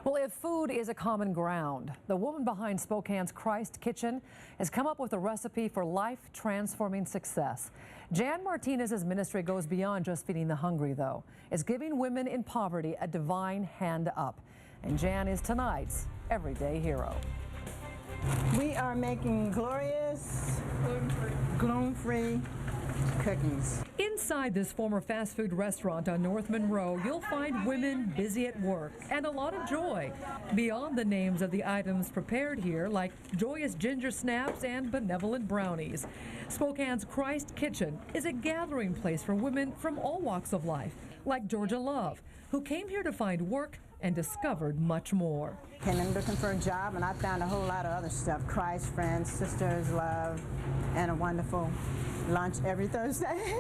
Well, if food is a common ground, the woman behind Spokane's Christ Kitchen has come up with a recipe for life-transforming success. Jan Martinez's ministry goes beyond just feeding the hungry, though. It's giving women in poverty a divine hand up. And Jan is tonight's everyday hero. We are making glorious, gluten-free cookies. Inside this former fast food restaurant on North Monroe, you'll find women busy at work and a lot of joy. Beyond the names of the items prepared here, like joyous ginger snaps and benevolent brownies, Spokane's Christ Kitchen is a gathering place for women from all walks of life, like Georgia Love, who came here to find work and discovered much more. Came in looking for a job, and I found a whole lot of other stuff: Christ, friends, sisters, love, and a wonderful lunch every Thursday.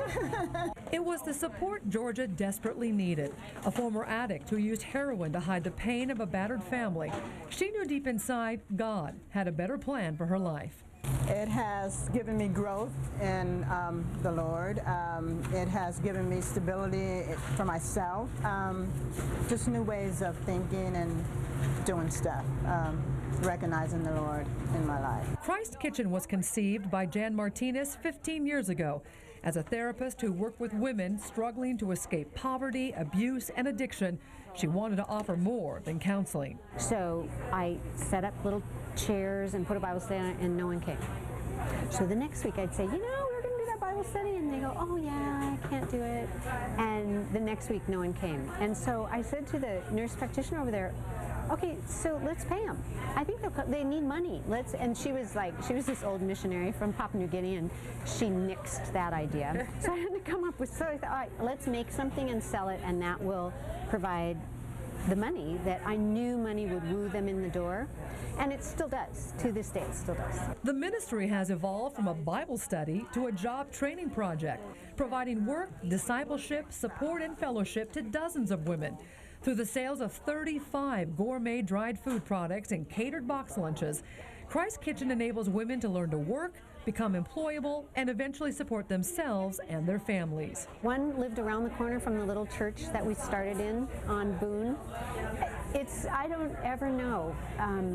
It was the support Georgia desperately needed. A former addict who used heroin to hide the pain of a battered family, she knew deep inside God had a better plan for her life. It has given me growth in the Lord. It has given me stability for myself, just new ways of thinking and doing stuff, recognizing the Lord in my life. Christ Kitchen was conceived by Jan Martinez 15 years ago as a therapist who worked with women struggling to escape poverty, abuse, and addiction. She wanted to offer more than counseling. So I set up little chairs and put a Bible study on it, and no one came. So the next week I'd say, you know, we're going to do that Bible study, and they go, oh yeah, I can't do it. And the next week no one came. And so I said to the nurse practitioner over there, okay, so let's pay them. I think they need money. And she was this old missionary from Papua New Guinea, and she nixed that idea. So I had to come up with, so I thought, all right, let's make something and sell it, and that will provide the money that I knew money would woo them in the door. And it still does. To this day, it still does. The ministry has evolved from a Bible study to a job training project, providing work, discipleship, support, and fellowship to dozens of women. Through the sales of 35 gourmet dried food products and catered box lunches, Christ Kitchen enables women to learn to work, become employable, and eventually support themselves and their families. One lived around the corner from the little church that we started in on Boone. I don't ever know,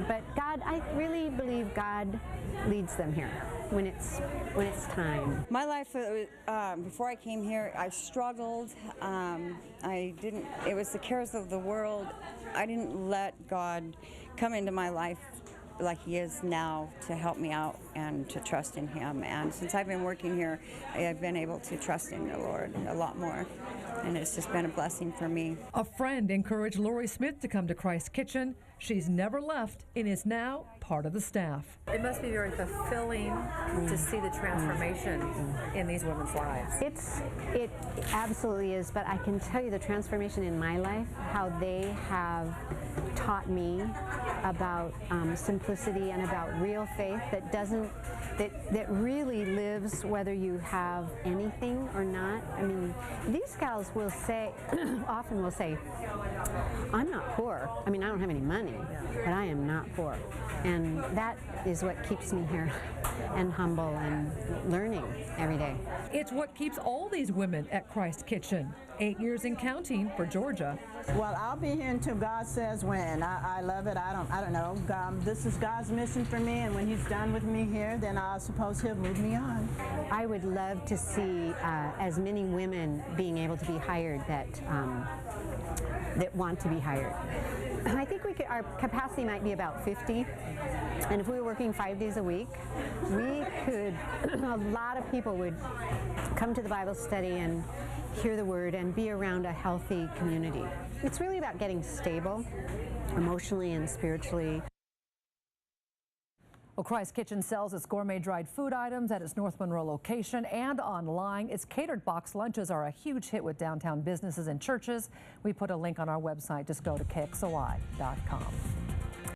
but God, I really believe God leads them here when it's time. My life, before I came here, I struggled. It was the cares of the world. I didn't let God come into my life like He is now to help me out and to trust in Him. And since I've been working here, I've been able to trust in the Lord a lot more. And it's just been a blessing for me. A friend encouraged Lori Smith to come to Christ Kitchen. She's never left and is now part of the staff. It must be very fulfilling to see the transformation in these women's lives. It absolutely is, but I can tell you the transformation in my life, how they have taught me about simplicity and about real faith that really lives whether you have anything or not. I mean, these gals will say, often will say, I'm not poor. I mean, I don't have any money, but I am not poor. And that is what keeps me here and humble and learning every day. It's what keeps all these women at Christ Kitchen. 8 years and counting for Georgia. Well, I'll be here until God says when. I love it. I don't know. This is God's mission for me, and when He's done with me here, then I suppose He'll move me on. I would love to see as many women being able to be hired that want to be hired. I think our capacity might be about 50, and if we were working 5 days a week, a lot of people would come to the Bible study and hear the Word and be around a healthy community. It's really about getting stable emotionally and spiritually. Well, Christ Kitchen sells its gourmet dried food items at its North Monroe location and online. Its catered box lunches are a huge hit with downtown businesses and churches. We put a link on our website. Just go to KXOI.com.